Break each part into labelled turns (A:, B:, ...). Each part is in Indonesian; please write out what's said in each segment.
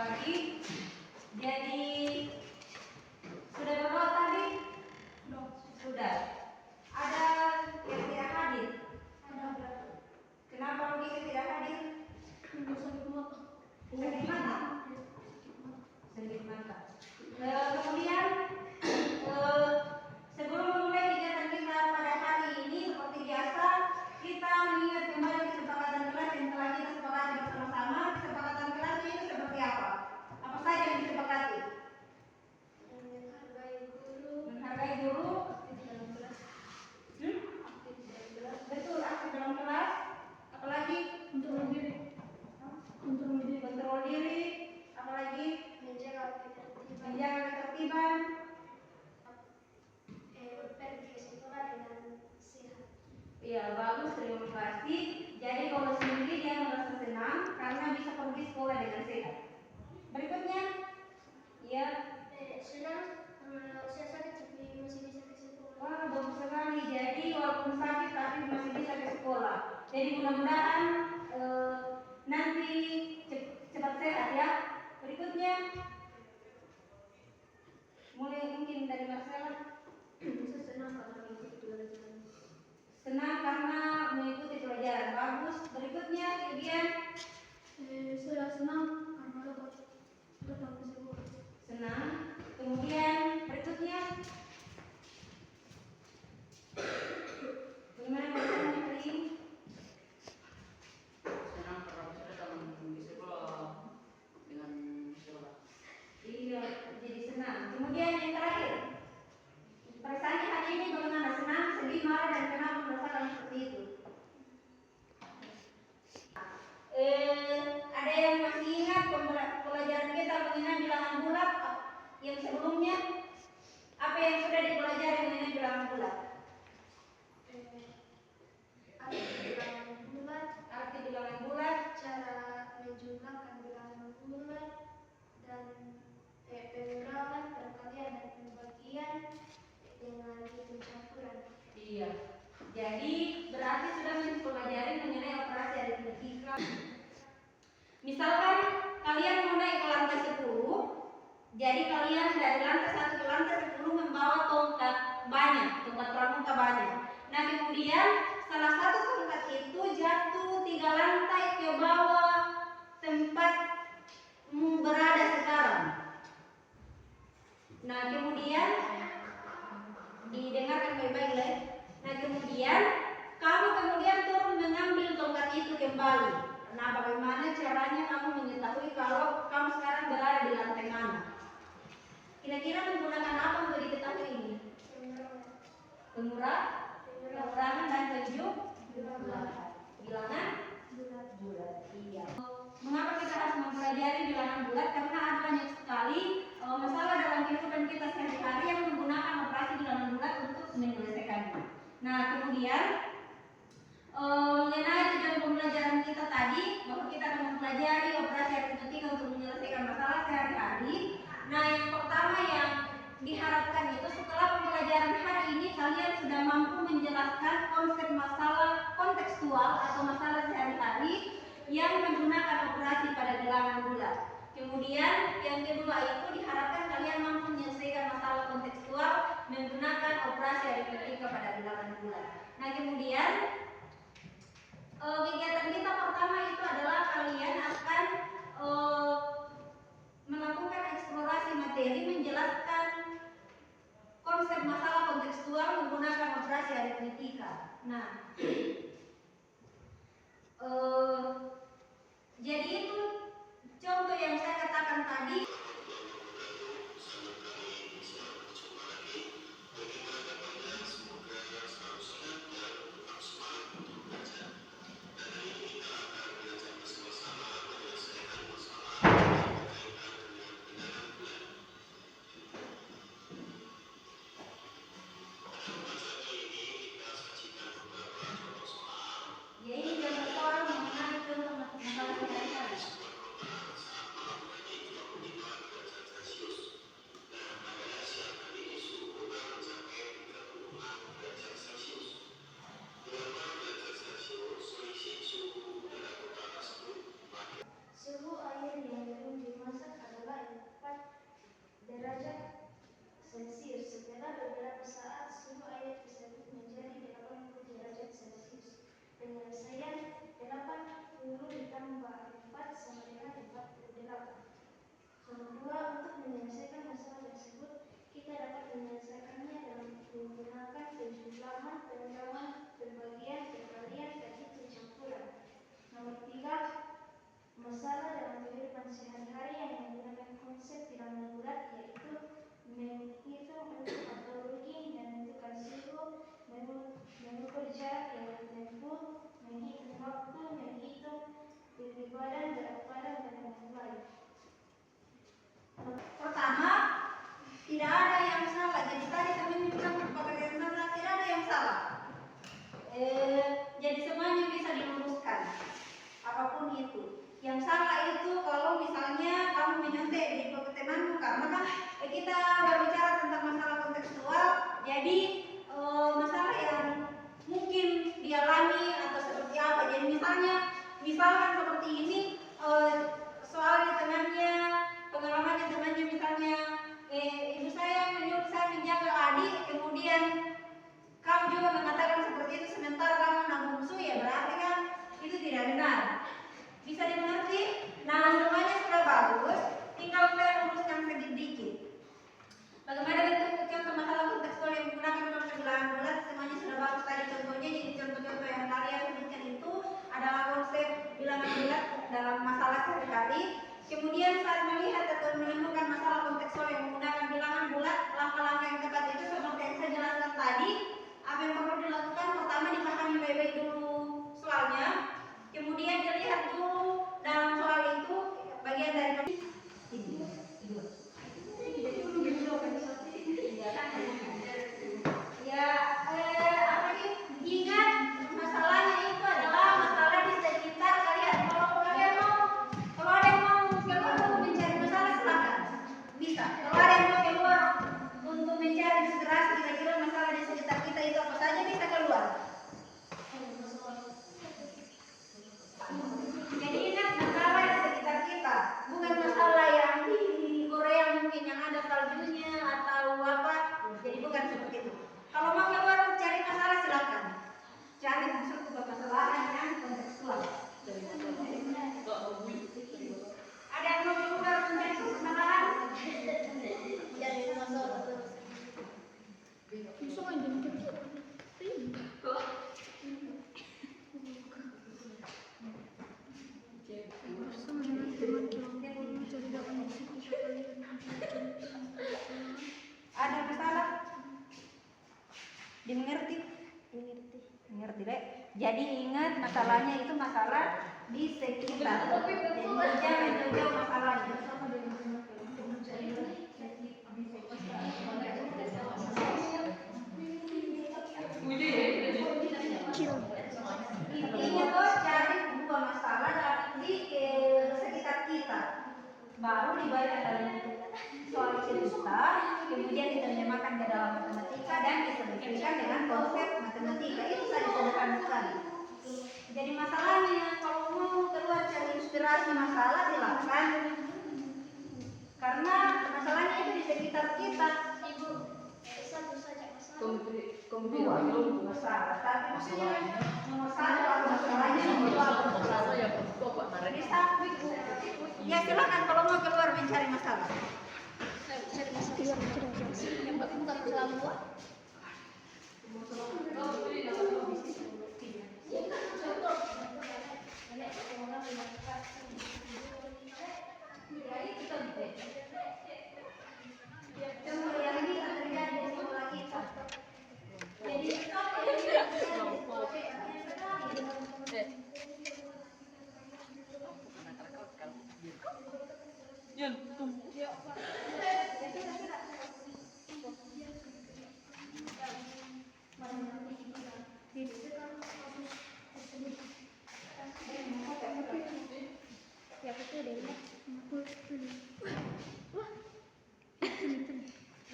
A: pagi. Jadi sudah berdoa tadi? Sudah. Ada yang tidak hadir? Kenapa begitu tidak hadir? Sakit mata. Sakit mata. Kemudian sebelum memulai kegiatan kita pada hari ini, seperti biasa kita mengingat kembali kesepakatan kelas yang telah kita sepakati bersama-sama. Kesepakatan kelasnya itu seperti apa? Apa saja yang disepakati? Menghargai guru. Betul, aktif dalam kelas. Apalagi? Kontrol diri. Apalagi? Menjaga ketertiban.
B: Pergi ke sekolah dengan sehat.
A: Ya, bagus, terima kasih. Jadi kalau sendiri dia merasa senang karena bisa pergi sekolah dengan sehat. Berikutnya, ya.
B: Senang saya sakit tapi masih bisa ke sekolah.
A: Wah, bagus sekali. Jadi walaupun sakit tapi masih bisa ke sekolah. Jadi mudah-mudahan nanti cepat sehat ya. Berikutnya, mulai mungkin dari Marcella.
B: Saya senang karena mengikuti pelajaran.
A: Senang karena mengikuti pelajaran. Bagus. Berikutnya, kemudian
B: Saya senang karena dapat datang ke sekolah.
A: senang. Kemudian berikutnya, bagaimana perasaannya hari ini?
C: Senang karena bisa datang di sekolah dengan sekolah.
A: Iya, jadi senang. Kemudian yang terakhir, perasaannya hari ini bagaimana? Senang, sedih, marah, dan kenapa merasakan seperti itu? Ada yang masih ingat pelajaran kita mengenai bilangan bulat yang sebelumnya? Apa yang sudah dipelajari mengenai bilangan bulat? Arti bilangan bulat,
B: cara menjumlahkan bilangan bulat dan pengurangan, perkalian dan pembagian dengan hitung campuran.
A: iya. Jadi berarti sudah mempelajari mengenai operasi aritmetika. Misalkan kalian mau naik ke lantai 10, jadi kalian dari lantai 1 ke lantai 10 membawa tongkat banyak, tongkat pramuka banyak. Nah kemudian salah satu tongkat itu jatuh 3 lantai ke bawah tempatmu berada sekarang. Nah kemudian didengarkan baik-baik ya. Nah kemudian kamu turun mengambil tongkat itu kembali. Nah bagaimana caranya kamu mengetahui kalau kamu sekarang berada di lantai mana? Kira-kira menggunakan apa untuk diketahui ini? Pengurangan dan penjumlahan. Bilangan bulat. Iya. Mengapa kita harus mempelajari bilangan bulat? Karena ada banyak sekali masalah dalam kehidupan kita sehari-hari yang menggunakan operasi bilangan bulat untuk menyelesaikannya. Nah kemudian mengenai tujuan pembelajaran kita tadi, bahwa kita akan mempelajari operasi aritmetika untuk menyelesaikan masalah sehari-hari. Nah yang pertama yang diharapkan itu setelah pembelajaran hari ini kalian sudah mampu menjelaskan konsep masalah kontekstual atau masalah sehari-hari yang menggunakan operasi pada bilangan bulat. Kemudian yang kedua itu diharapkan kalian mampu menyelesaikan masalah kontekstual menggunakan operasi aritmetika pada bilangan bulat. Nah kemudian kegiatan kita pertama itu adalah kalian akan melakukan eksplorasi materi menjelaskan konsep masalah kontekstual menggunakan operasi aritmetika. Nah, jadi itu contoh yang saya katakan tadi.
B: Yang kedua, untuk menyelesaikan masalah tersebut, kita dapat menyelesaikannya dengan menggunakan penjumlahan, pengurangan, pembagian, perkalian, dan hitung campuran. Nomor tiga, masalah dalam kehidupan sehari-hari yang menggunakan konsep bilangan bulat, yaitu menghitung untuk atau rugi, menentukan suhu, mengukur jarak yang ditempuh, menghitung waktu, menghitung tinggi badan, berat badan, dan lain-lain.
A: Pertama, tidak ada yang salah. Jadi tadi teman bilang pekerjaan salah, tidak ada yang salah. Jadi semuanya bisa diluruskan, apapun itu. Yang salah itu kalau misalnya kamu menyontek di temanmu, karena kan kita berbicara tentang masalah kontekstual. Jadi masalah yang mungkin dialami atau seperti apa. Jadi misalkan seperti ini, soalnya temannya, pengalamannya temannya misalnya, ibu saya menyuruh saya menjaga adik, kemudian kamu juga mengatakan seperti itu sementara kamu nanggung musuh, ya berarti kan itu tidak benar. Bisa dimengerti? Nah, semuanya sudah bagus, tinggal saya luruskan sedikit. Bagaimana bentuk contoh masalah kontekstual yang menggunakan konsep bilangan bulat? Semuanya sudah bagus tadi contohnya. Jadi contoh-contoh yang kalian sebutkan itu adalah konsep bilangan bulat dalam masalah sehari-hari. Kemudian saat melihat atau menemukan masalah kontekstual yang menggunakan bilangan bulat, langkah-langkah yang tepat itu seperti yang saya jelaskan tadi. Apa yang perlu dilakukan? Pertama, dipahami baik-baik dulu soalnya. Kemudian dilihat dulu dalam soal itu bagian dari ingat masalahnya itu adalah masalah di sekitar kalian. Kalau ada yang mau keluar untuk mencari masalah, silakan. Bisa. Kalau ada yang mau keluar untuk mencari inspirasi, kira-kira masalah di sekitar kita itu apa saja, bisa keluar. Jadi ingat masalah di sekitar kita, bukan masalah yang di Korea mungkin yang ada saljunya atau apa. Jadi bukan seperti itu. Kalau mau keluar cari masalah, silakan. Cari maksud permasalahan yang kontekstual. Ada yang mau keluar mencari permasalahan? Cari masalah terus. Ada masalah? Dimengerti? Mengerti deh. Jadi ingat masalahnya itu masalah di sekitar. Jadi jangan jauh-jauh masalahnya. Intinya tuh cari dua masalah di sekitar kita, baru dibaca dalam soal cerita, kemudian diterjemahkan ke dalam matematika dan disesuaikan dengan konsep matematika. Itu saja, sederhana sekali. Jadi masalahnya kalau mau keluar cari inspirasi masalah, silakan, karena masalahnya itu di sekitar kita.
B: Ibu, satu saja masalah.
A: Dua masalah, tapi maksudnya nomor satu apa masalahnya, nomor dua apa masalahnya. Bisa, ya silakan kalau mau keluar mencari masalah.
B: Yang bukan masalah buat.
A: Contoh yang bisa terjadi di sekolah kita.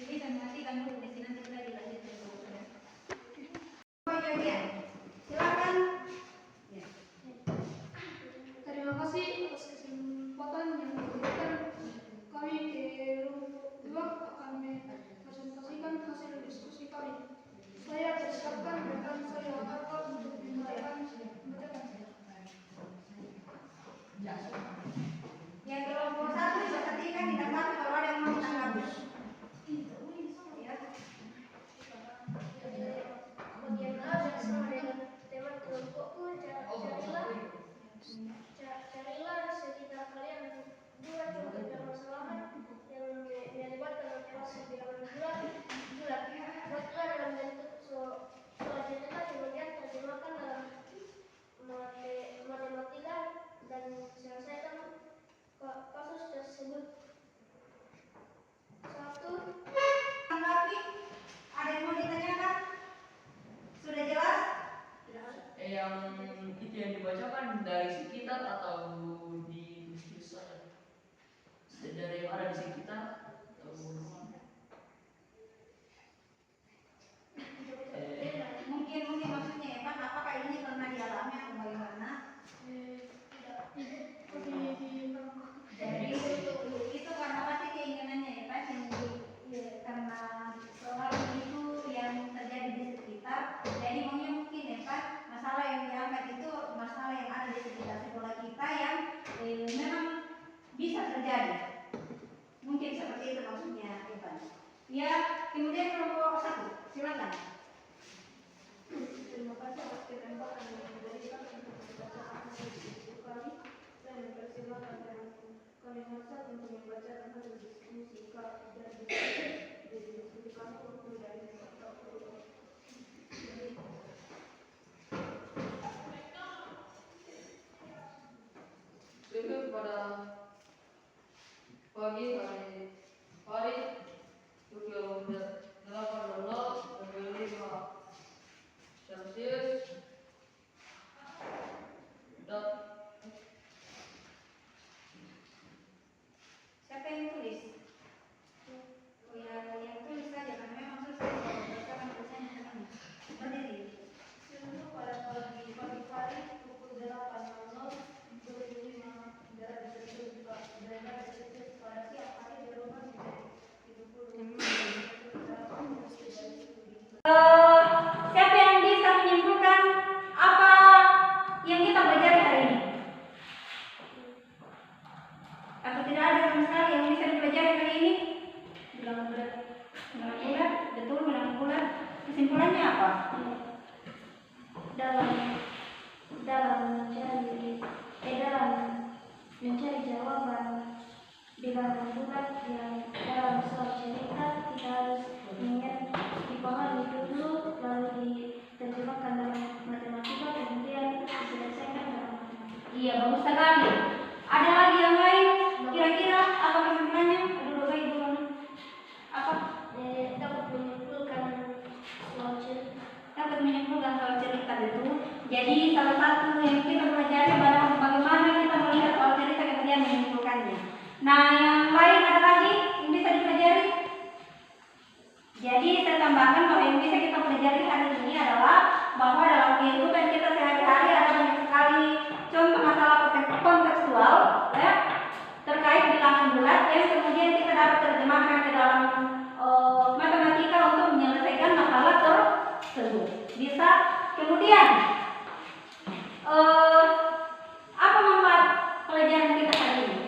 A: Jadi jadi nanti kamu di sini nanti kita dilanjutkan. Silakan.
B: Terima kasih atas kesempatan yang diberikan. Kami di dua akan mempresentasikan hasil diskusi kami. Saya persiapkan rekan saya Akal untuk memulaikan pembacaan.
A: Yang 21 bisa ketika silakan ditanggapi kalau ada yang mau ditanggapi. Ya.
B: Bagaimana bersama dengan tema kelompokku, carilah sekitar kalian dua contoh permasalahan yang melibatkan matematika bilangan bulat. Buatlah dalam bentuk soal cerita, kemudian terjemahkan dalam matematika dan selesaikan kasus tersebut. 1.
A: Tanggapi, ada yang mau ditanyakan? Sudah jelas?
C: Yang itu yang dibacakan dari sekitar atau di tulisan dari yang ada di sekitar atau
A: Mungkin maksudnya ya Pak, apakah ini pernah dialami atau bagaimana? Jadi itu karena pasti keinginannya ya Pak, karena soal itu yang terjadi di sekitar. Jadi mungkin ya Pak, masalah yang diangkat itu masalah yang ada di sekitar sekolah kita yang memang bisa terjadi. Mungkin seperti itu maksudnya Pak. Ya, kemudian kelompok 1, silakan.
B: Terima kasih atas kesempatan yang diberikan untuk membacakan hasil diskusi kami. Saya mempersilahkan kami Hasan untuk membacakan hasil diskusi kami dan diskusi kami untuk dari
C: pada pagi hari pukul 8.00 dan 5 Celsius
A: Siapa yang tulis? Oh ya, yang tulis saja karena memang susah berdasarkan tulisannya. Berdiri.
B: pada pagi hari pukul 8.00 derajat Celcius pada siang hari berubah menjadi 30.
A: Siapa yang bisa menyimpulkan apa yang kita pelajari hari ini? Atau tidak ada sama sekali yang bisa dipelajari hari ini? Bilangan bulat, betul bilangan bulat. Kesimpulannya apa?
B: Dalam mencari jawaban bilangan bulat yang dalam soal cerita, kita harus mengingat dipahami dulu, lalu diterjemahkan dalam matematika, kemudian diselesaikan dalam matematika.
A: Iya, bagus sekali. Ada lagi yang lain? Kira-kira apa kesimpulannya? Aduh, baik dulu. Apa?
B: Dapat menyimpulkan soal cerita.
A: Dapat menyimpulkan soal cerita itu. Jadi salah satu yang kita pelajari adalah bagaimana kita melihat soal cerita kemudian menyimpulkannya. Nah, yang lain ada lagi yang bisa dipelajari? Jadi saya tambahkan bahwa yang bisa kita pelajari hari ini adalah bahwa dalam kehidupan kita sehari-hari ada banyak sekali contoh masalah kontekstual ya, terkait bilangan bulat yang kemudian kita dapat terjemahkan ke dalam matematika untuk menyelesaikan masalah tersebut. Bisa kemudian apa manfaat pelajaran kita hari ini?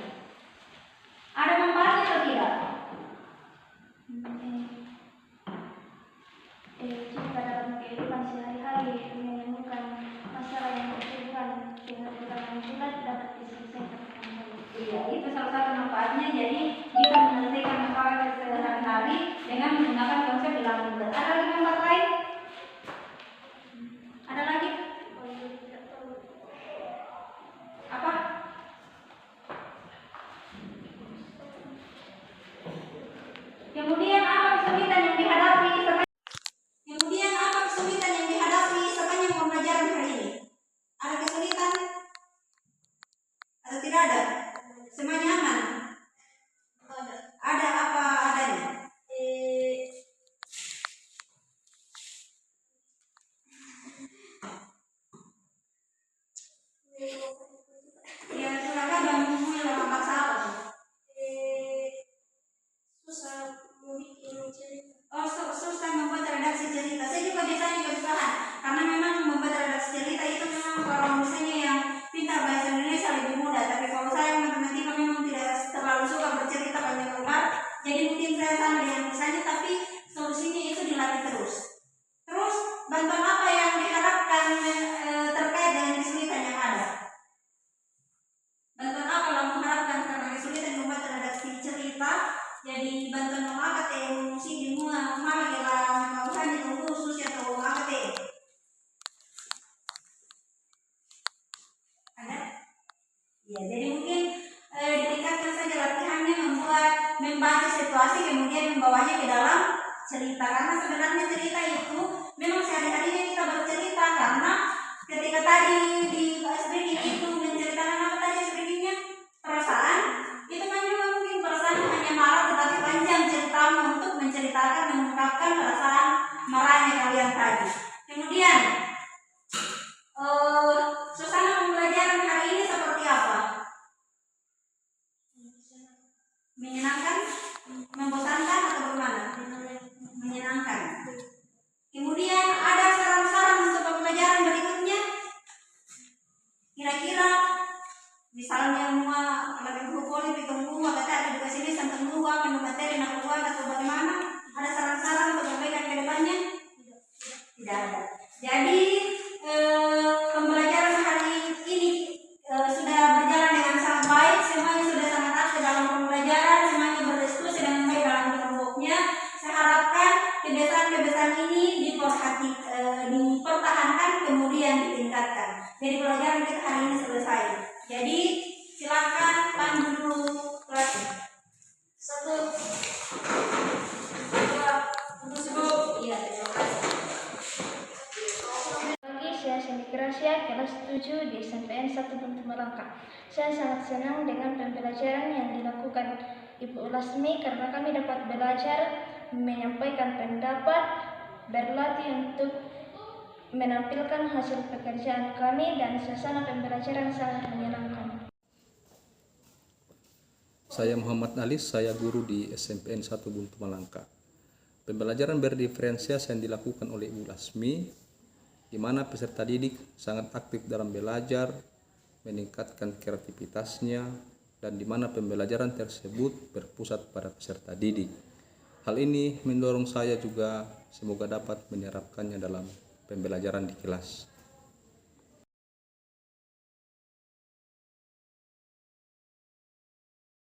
A: Ada manfaatnya atau tidak?
B: Jika dalam kehidupan sehari-hari menemukan masalah yang berhubungan dengan bilangan bulat dapat diselesaikan dengan baik.
A: Iya, itu salah satu manfaatnya. Jadi bisa menyelesaikan masalah sehari-hari dengan menggunakan konsep bilangan bulat. Ada lagi manfaat lain? Ada lagi? Apa? Kemudian apa kesulitan yang dihadapi sepanjang pembelajaran hari ini? Ada kesulitan? Atau tidak ada? Semuanya aman? Ada apa adanya? Ya, silakan dan mulai dalam bahasa apa?
B: Susah membuat cerita.
A: Oh, susah membuat redaksi cerita. Saya juga biasanya kesusahan karena memang membuat redaksi cerita itu memang kalau misalnya yang pintar bahasa Indonesia lebih mudah. Tapi kalau saya matematika memang tidak terlalu suka bercerita membuat redaksi cerita. Jadi bantuan mama kate musik di rumah mama kela maukan itu khusus atau mama kate ada. Ya, jadi mungkin ditingkatkan saja latihannya membaca situasi kemudian membawanya ke dalam cerita, karena sebenarnya cerita itu memang sehari-harinya kita bercerita, karena ketika tadi di speaking itu menceritakan apa tadi speakingnya perasaan, itu kan juga mungkin perasaan hanya marah tetapi panjang ceritamu untuk menceritakan mengungkapkan perasaan marahnya kalian tadi. Kemudian suasana pembelajaran hari ini seperti apa? Menyenangkan, membosankan atau bagaimana? Menyenangkan. Kemudian ada saran-saran untuk pembelajaran berikutnya. Kira-kira misalnya semua kalau politik ketemu kata ada juga sini sampai dua menu materi nak buat atau bagaimana? Ada saran-saran untuk perbaikan ke depannya? Tidak ada. Jadi pembelajaran hari ini sudah berjalan dengan sangat baik, semuanya sudah sangat aktif dalam pembelajaran, semuanya berdiskusi dengan baik dalam kelompoknya. Saya harapkan kebiasaan-kebiasaan ini dipertahankan kemudian ditingkatkan. Jadi pelajaran kita hari ini selesai. Jadi silakan pandu dulu kelas 1, 2, 3. Iya, terima kasih.
B: Saya Cindy Gracia, kelas 7 di SMPN 1 Buntu Malangka. Saya sangat senang dengan pembelajaran yang dilakukan Ibu Lasmi karena kami dapat belajar menyampaikan pendapat, berlatih untuk menampilkan hasil pekerjaan kami, dan suasana pembelajaran sangat menyenangkan.
D: Saya Muhammad Alis, saya guru di SMPN 1 Buntu Malangka. Pembelajaran berdiferensiasi yang dilakukan oleh Ibu Lasmi, di mana peserta didik sangat aktif dalam belajar, meningkatkan kreativitasnya, dan di mana pembelajaran tersebut berpusat pada peserta didik. Hal ini mendorong saya juga semoga dapat menerapkannya dalam pembelajaran di kelas.